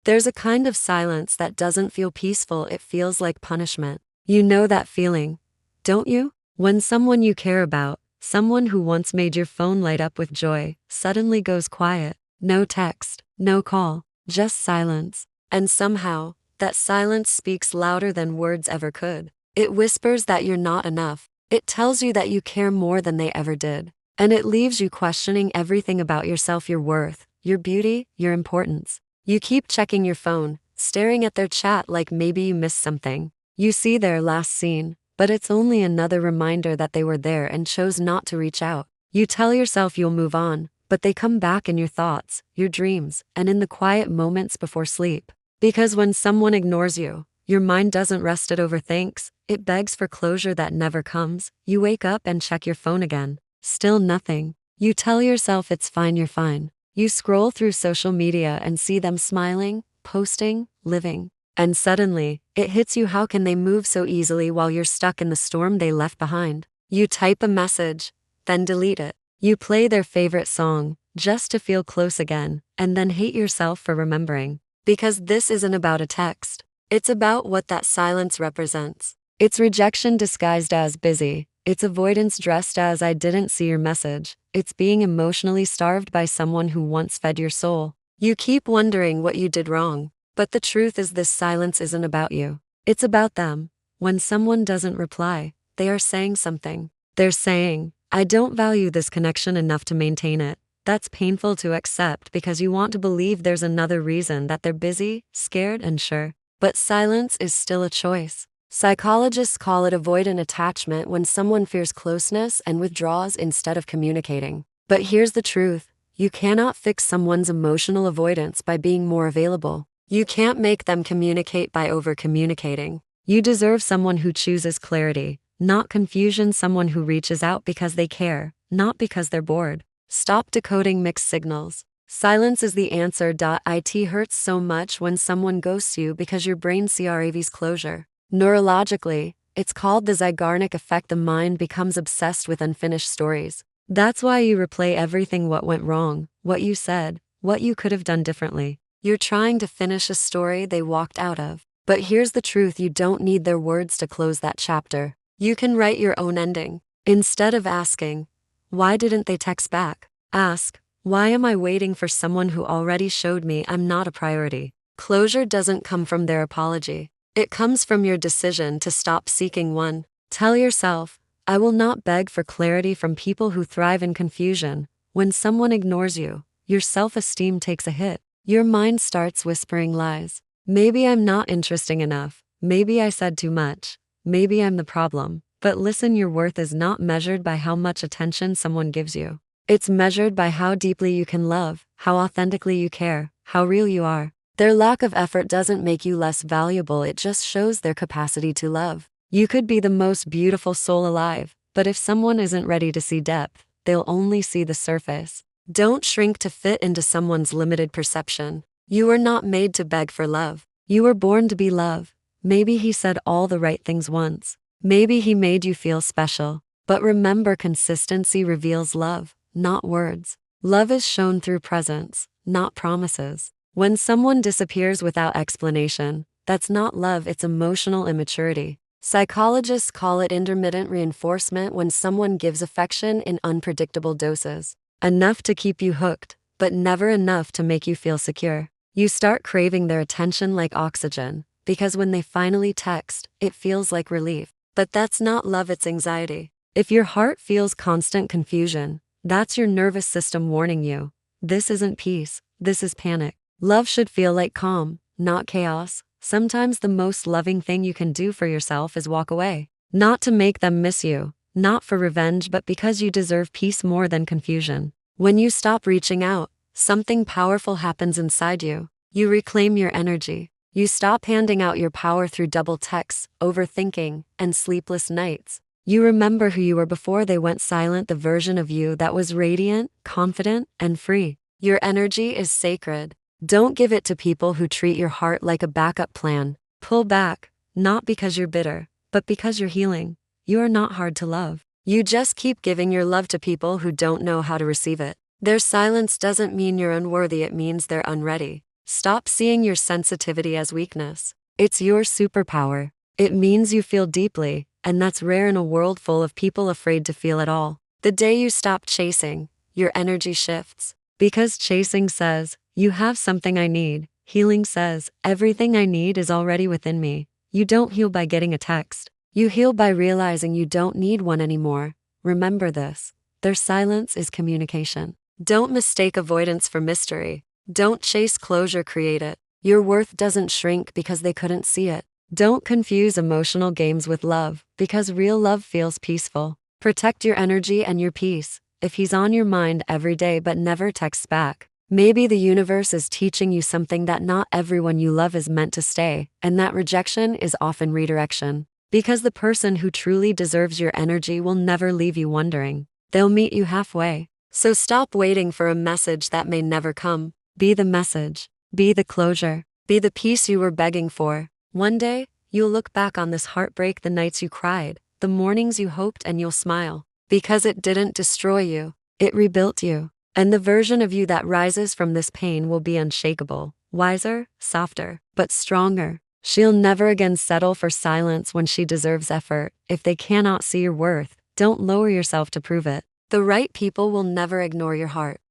There's a kind of silence that doesn't feel peaceful, it feels like punishment. You know that feeling, don't you? When someone you care about, someone who once made your phone light up with joy, suddenly goes quiet. No text, no call, just silence. And somehow, that silence speaks louder than words ever could. It whispers that you're not enough. It tells you that you care more than they ever did. And it leaves you questioning everything about yourself, your worth, your beauty, your importance. You keep checking your phone, staring at their chat like maybe you missed something. You see their last scene, but it's only another reminder that they were there and chose not to reach out. You tell yourself you'll move on, but they come back in your thoughts, your dreams, and in the quiet moments before sleep. Because when someone ignores you, your mind doesn't rest, it overthinks, it begs for closure that never comes. You wake up and check your phone again. Still nothing. You tell yourself it's fine, you're fine. You scroll through social media and see them smiling, posting, living. And suddenly, it hits you, how can they move so easily while you're stuck in the storm they left behind? You type a message, then delete it. You play their favorite song, just to feel close again, and then hate yourself for remembering. Because this isn't about a text. It's about what that silence represents. It's rejection disguised as busy. It's avoidance dressed as I didn't see your message. It's being emotionally starved by someone who once fed your soul. You keep wondering what you did wrong. But the truth is, this silence isn't about you. It's about them. When someone doesn't reply, they are saying something. They're saying, I don't value this connection enough to maintain it. That's painful to accept because you want to believe there's another reason, that they're busy, scared, unsure. But silence is still a choice. Psychologists call it avoidant attachment, when someone fears closeness and withdraws instead of communicating. But here's the truth. You cannot fix someone's emotional avoidance by being more available. You can't make them communicate by over-communicating. You deserve someone who chooses clarity, not confusion, someone who reaches out because they care, not because they're bored. Stop decoding mixed signals. Silence is the answer. It hurts so much when someone ghosts you because your brain craves closure. Neurologically, it's called the Zeigarnik effect. The mind becomes obsessed with unfinished stories. That's why you replay everything: what went wrong, what you said, what you could have done differently. You're trying to finish a story they walked out of. But here's the truth, you don't need their words to close that chapter. You can write your own ending. Instead of asking, why didn't they text back? Ask, why am I waiting for someone who already showed me I'm not a priority? Closure doesn't come from their apology. It comes from your decision to stop seeking one. Tell yourself, I will not beg for clarity from people who thrive in confusion. When someone ignores you, your self-esteem takes a hit. Your mind starts whispering lies. Maybe I'm not interesting enough. Maybe I said too much. Maybe I'm the problem. But listen, your worth is not measured by how much attention someone gives you. It's measured by how deeply you can love, how authentically you care, how real you are. Their lack of effort doesn't make you less valuable, it just shows their capacity to love. You could be the most beautiful soul alive, but if someone isn't ready to see depth, they'll only see the surface. Don't shrink to fit into someone's limited perception. You were not made to beg for love. You were born to be loved. Maybe he said all the right things once. Maybe he made you feel special. But remember, consistency reveals love, not words. Love is shown through presence, not promises. When someone disappears without explanation, that's not love, it's emotional immaturity. Psychologists call it intermittent reinforcement, when someone gives affection in unpredictable doses. Enough to keep you hooked, but never enough to make you feel secure. You start craving their attention like oxygen, because when they finally text, it feels like relief. But that's not love, it's anxiety. If your heart feels constant confusion, that's your nervous system warning you. This isn't peace, this is panic. Love should feel like calm, not chaos. Sometimes the most loving thing you can do for yourself is walk away. Not to make them miss you. Not for revenge, but because you deserve peace more than confusion. When you stop reaching out, something powerful happens inside you. You reclaim your energy. You stop handing out your power through double texts, overthinking, and sleepless nights. You remember who you were before they went silent, the version of you that was radiant, confident, and free. Your energy is sacred. Don't give it to people who treat your heart like a backup plan. Pull back, not because you're bitter, but because you're healing. You are not hard to love. You just keep giving your love to people who don't know how to receive it. Their silence doesn't mean you're unworthy, it means they're unready. Stop seeing your sensitivity as weakness. It's your superpower. It means you feel deeply, and that's rare in a world full of people afraid to feel at all. The day you stop chasing, your energy shifts. Because chasing says, you have something I need. Healing says, everything I need is already within me. You don't heal by getting a text. You heal by realizing you don't need one anymore. Remember this. Their silence is communication. Don't mistake avoidance for mystery. Don't chase closure, create it. Your worth doesn't shrink because they couldn't see it. Don't confuse emotional games with love, because real love feels peaceful. Protect your energy and your peace. If he's on your mind every day but never texts back, maybe the universe is teaching you something, that not everyone you love is meant to stay, and that rejection is often redirection. Because the person who truly deserves your energy will never leave you wondering. They'll meet you halfway. So stop waiting for a message that may never come. Be the message. Be the closure. Be the peace you were begging for. One day, you'll look back on this heartbreak, the nights you cried, the mornings you hoped, and you'll smile. Because it didn't destroy you, it rebuilt you. And the version of you that rises from this pain will be unshakable, wiser, softer, but stronger. She'll never again settle for silence when she deserves effort. If they cannot see your worth, don't lower yourself to prove it. The right people will never ignore your heart.